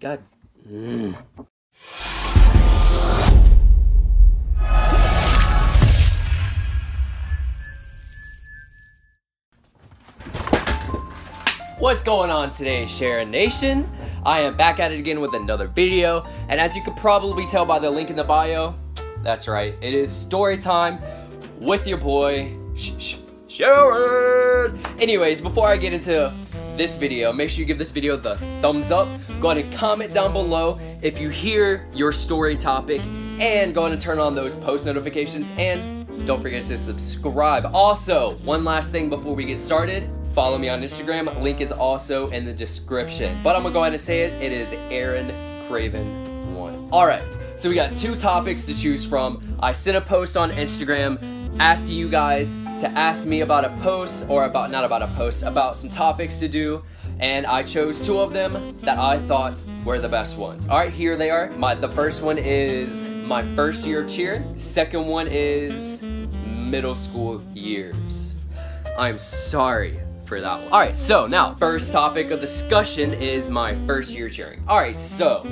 God. What's going on today, Sharon Nation? I am back at it again with another video, and as you could probably tell by the link in the bio, that's right, it is story time with your boy, Sharon! Anyways, before I get into this video, make sure you give this video the thumbs up, go ahead and comment down below if you hear your story topic, and go ahead and turn on those post notifications, and don't forget to subscribe. Also, one last thing before we get started, follow me on Instagram, link is also in the description. But I'm gonna go ahead and say it, it is Aaron Craven 1. Alright, so we got two topics to choose from. I sent a post on Instagram asking you guys to ask me about a post, or about, not about a post, about some topics to do. And I chose two of them that I thought were the best ones. Alright, here they are. The first one is my first year of cheering. Second one is middle school years. I'm sorry for that one. Alright, so now, first topic of discussion is my first year cheering. Alright, so,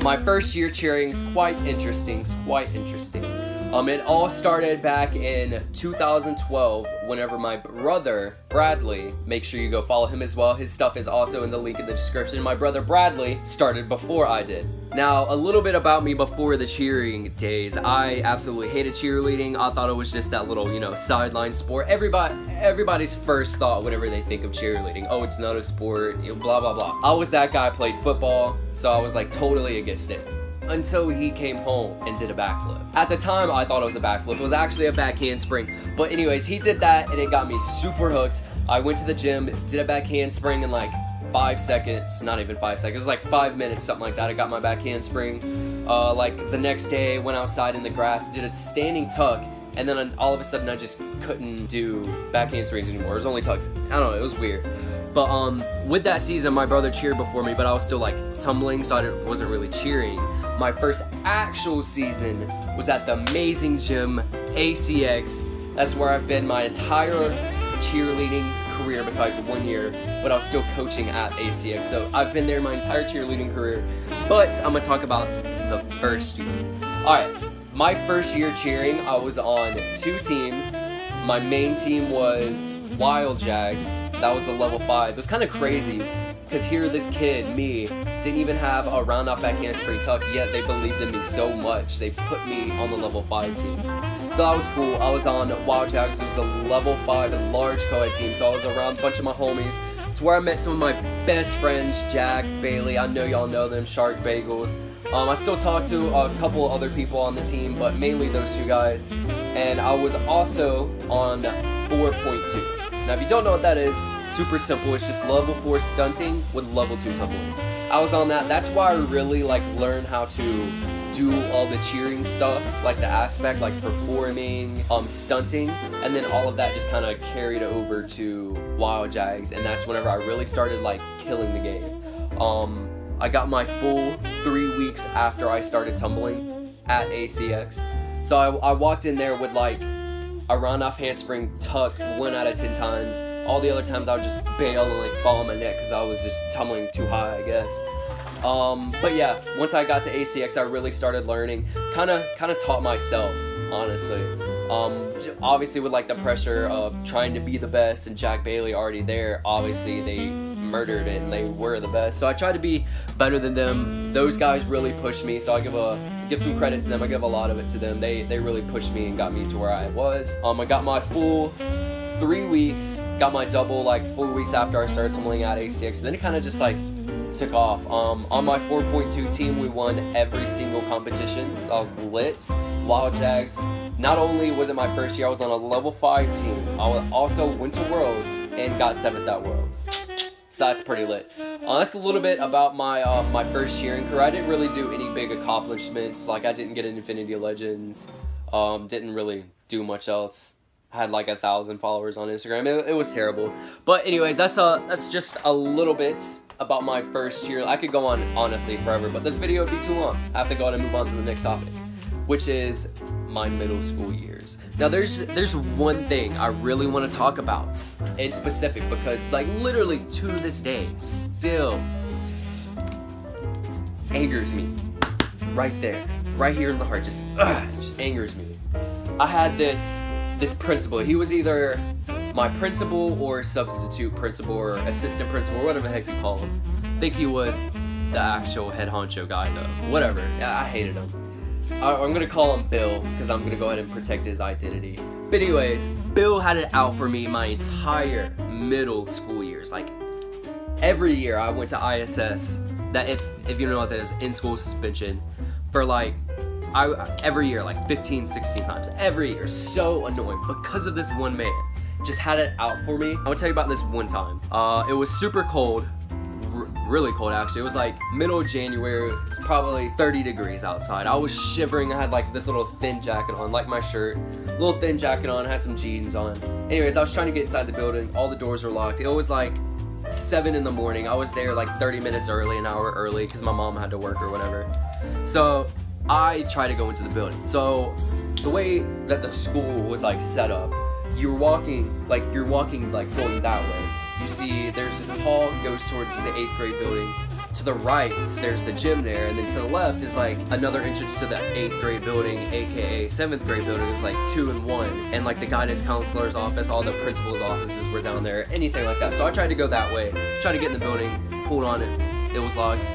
my first year cheering is quite interesting, It all started back in 2012, whenever my brother, Bradley, make sure you go follow him as well, his stuff is also in the link in the description. My brother Bradley started before I did. Now, a little bit about me before the cheering days. I absolutely hated cheerleading. I thought it was just that little, you know, sideline sport. Everybody's first thought whenever they think of cheerleading, oh, it's not a sport, blah, blah, blah. I was that guy, played football, so I was like totally against it. Until he came home and did a backflip. At the time, I thought it was a backflip. It was actually a back handspring. But anyways, he did that and it got me super hooked. I went to the gym, did a back handspring in like 5 seconds, not even 5 seconds, it was like 5 minutes, something like that. I got my back handspring. Like the next day, went outside in the grass, did a standing tuck, and then all of a sudden I just couldn't do back handsprings anymore. It was only tucks. I don't know, it was weird. But with that season, my brother cheered before me, but I was still like tumbling, so I wasn't really cheering. My first actual season was at the amazing gym, ACX. That's where I've been my entire cheerleading career besides 1 year, but I was still coaching at ACX. So I've been there my entire cheerleading career, but I'm gonna talk about the first year. Alright, my first year cheering, I was on 2 teams. My main team was Wild Jags. That was a level 5. It was kind of crazy, because here this kid, me, didn't even have a round off back handspring tuck, yet they believed in me so much, they put me on the level 5 team. So that was cool. I was on Wild Jags. It was a level 5 and large co-ed team, so I was around a bunch of my homies. It's where I met some of my best friends, Jack, Bailey, I know y'all know them, Shark Bagels. I still talk to a couple other people on the team, but mainly those 2 guys. And I was also on 4.2. Now, if you don't know what that is, super simple. It's just level 4 stunting with level 2 tumbling. I was on that. That's why I really like learn how to do all the cheering stuff, like the aspect, like performing, stunting, and then all of that just kind of carried over to Wild Jags, and that's whenever I really started like killing the game. I got my full 3 weeks after I started tumbling at ACX. So I walked in there with like a round off handspring tuck 1 out of 10 times. All the other times I would just bail and like fall on my neck because I was just tumbling too high, I guess. But yeah, once I got to ACX, I really started learning. Kind of taught myself, honestly. Obviously with like the pressure of trying to be the best and Jack Bailey already there, obviously they murdered it and they were the best. So I tried to be better than them. Those guys really pushed me, so I give some credit to them. I give a lot of it to them. They really pushed me and got me to where I was. I got my full 3 weeks, got my double like 4 weeks after I started tumbling at ACX. Then it kind of just like took off. On my 4.2 team, we won every single competition, so I was lit. Wild Jags, not only was it my first year, I was on a level 5 team. I also went to Worlds and got 7th at Worlds. So that's pretty lit. That's a little bit about my my first cheering career. I didn't really do any big accomplishments. Like I didn't get an Infinity Legends. Didn't really do much else. I had like 1,000 followers on Instagram. It was terrible. But anyways, that's just a little bit about my first year. I could go on honestly forever, but this video would be too long. I have to go ahead and move on to the next topic, which is my middle school years. Now there's one thing I really want to talk about in specific, because like literally to this day still angers me. Right there. Right here in the heart. Just angers me. I had this principal. He was either my principal or substitute principal or assistant principal or whatever the heck you call him. I think he was the actual head honcho guy though. Whatever. I hated him. I'm gonna call him Bill because I'm gonna go ahead and protect his identity. But anyways, Bill had it out for me my entire middle school years. Like every year I went to ISS. That if you know what that is, in school suspension, for like every year, like 15, 16 times. Every year. So annoying because of this one man. Just had it out for me. I'm gonna tell you about this one time. It was super cold. Really cold actually. It was like middle of January. It's probably 30 degrees outside. I was shivering. I had like this little thin jacket on, like my shirt. Little thin jacket on, had some jeans on. Anyways, I was trying to get inside the building. All the doors were locked. It was like 7 in the morning. I was there like 30 minutes early, an hour early, because my mom had to work or whatever. So I tried to go into the building. So the way that the school was like set up, you're walking like going that way. You see there's this hall goes towards the 8th grade building. To the right, there's the gym there, and then to the left is like another entrance to the 8th grade building, aka 7th grade building. There's like 2 and 1, and like the guidance counselor's office, all the principal's offices were down there, anything like that. So I tried to go that way, tried to get in the building, pulled on it, it was locked.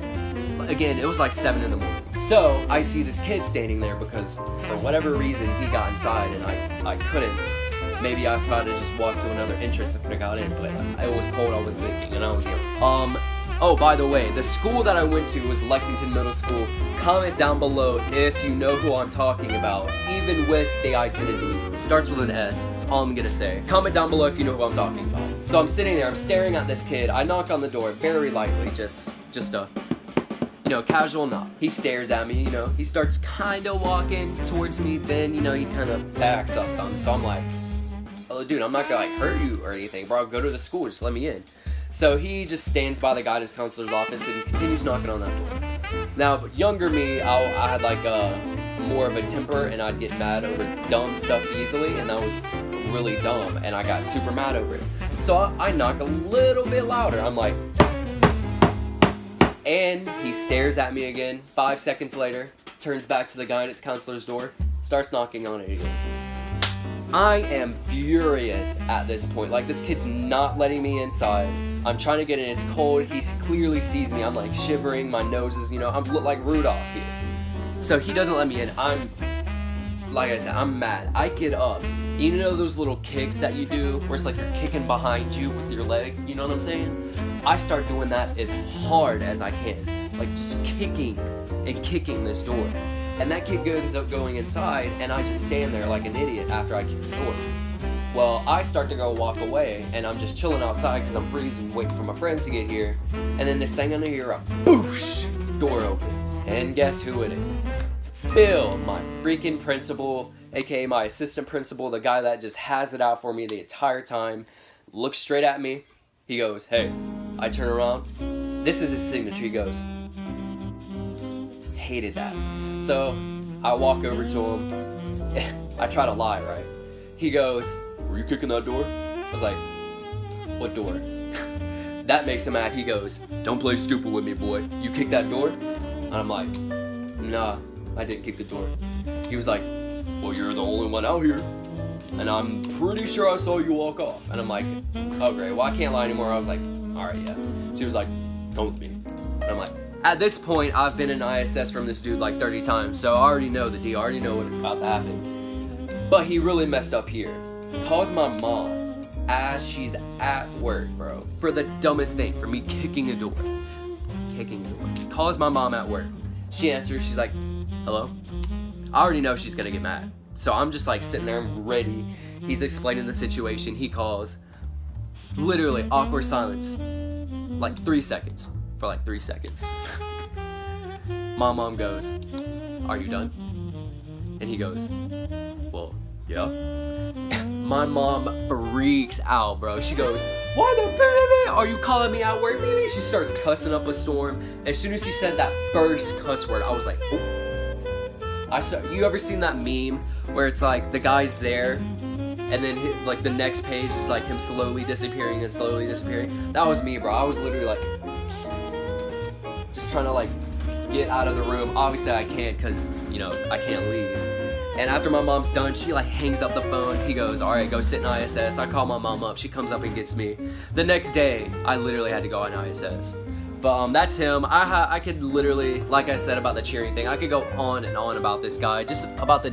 Again, it was like 7 in the morning. So I see this kid standing there because for whatever reason he got inside and I couldn't. Maybe I thought to just walk to another entrance and could have got in, but it was cold, I was thinking, and I was young. Oh, by the way, the school that I went to was Lexington Middle School. Comment down below if you know who I'm talking about, even with the identity. It starts with an S, that's all I'm gonna say. Comment down below if you know who I'm talking about. So I'm sitting there, I'm staring at this kid. I knock on the door very lightly, just a, you know, casual knock. He stares at me, you know, he starts kind of walking towards me, then, you know, he kind of backs up some. So I'm like, oh, dude, I'm not gonna like hurt you or anything, bro. Go to the school, just let me in. So he just stands by the guidance counselor's office and continues knocking on that door. Now, younger me, I had like more of a temper and I'd get mad over dumb stuff easily, and that was really dumb, and I got super mad over it. So I knock a little bit louder. I'm like, and he stares at me again. 5 seconds later, turns back to the guidance counselor's door, starts knocking on it again. I am furious at this point. Like, this kid's not letting me inside. I'm trying to get in, it's cold, he clearly sees me, I'm like shivering, my nose is, you know, I'm look like Rudolph here. So he doesn't let me in. Like I said, I'm mad. I get up. You know those little kicks that you do, where it's like you're kicking behind you with your leg, you know what I'm saying? I start doing that as hard as I can. Like, just kicking and kicking this door. And that kid ends up going inside, and I just stand there like an idiot after I kick the door. Well, I start to go walk away, and I'm just chilling outside because I'm freezing, waiting for my friends to get here. And then this thing under here, a boosh, door opens. And guess who it is? It's Bill, my freaking principal, aka my assistant principal, the guy that just has it out for me the entire time. Looks straight at me. He goes, hey. I turn around. This is his signature. He goes, hated that. So I walk over to him. I try to lie, right? He goes, were you kicking that door? I was like, what door? That makes him mad. He goes, don't play stupid with me, boy. You kicked that door? And I'm like, nah, I didn't kick the door. He was like, well, you're the only one out here, and I'm pretty sure I saw you walk off. And I'm like, oh great, well I can't lie anymore. I was like, alright, yeah. So he was like, come with me. And I'm like, at this point, I've been in ISS from this dude like 30 times, so I already know the deal, I already know what is about to happen. But he really messed up here. Calls my mom as she's at work, bro, for the dumbest thing, for me kicking a door. Kicking a door. Calls my mom at work. She answers, she's like, hello? I already know she's gonna get mad. So I'm just like sitting there, I'm ready. He's explaining the situation, he calls. Literally, awkward silence. Like 3 seconds. For like 3 seconds. My mom goes, are you done? And he goes, well, yeah. My mom freaks out, bro. She goes, why the baby? Are you calling me at work, baby? She starts cussing up a storm. As soon as she said that first cuss word, I was like, oh. You ever seen that meme where it's like the guy's there and then like the next page is like him slowly disappearing and slowly disappearing? That was me, bro. I was literally like just trying to like get out of the room. Obviously I can't because, you know, I can't leave. And after my mom's done, she like hangs up the phone. He goes, all right, go sit in ISS. I call my mom up. She comes up and gets me. The next day, I literally had to go on ISS. But that's him. I could literally, like I said about the cheering thing, I could go on and on about this guy, just about the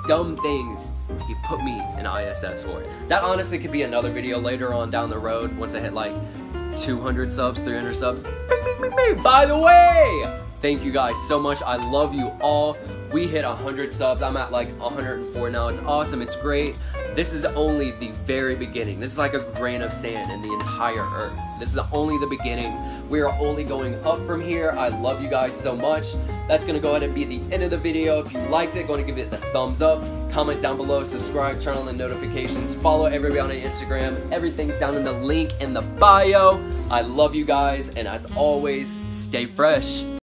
dumb things he put me in ISS for. That honestly could be another video later on down the road once I hit like 200 subs, 300 subs. By the way, thank you guys so much. I love you all. We hit 100 subs. I'm at like 104 now. It's awesome. It's great. This is only the very beginning. This is like a grain of sand in the entire earth. This is only the beginning. We are only going up from here. I love you guys so much. That's going to go ahead and be the end of the video. If you liked it, go ahead and give it the thumbs up. Comment down below, subscribe, turn on the notifications, follow everybody on Instagram. Everything's down in the link in the bio. I love you guys, and as always, stay fresh.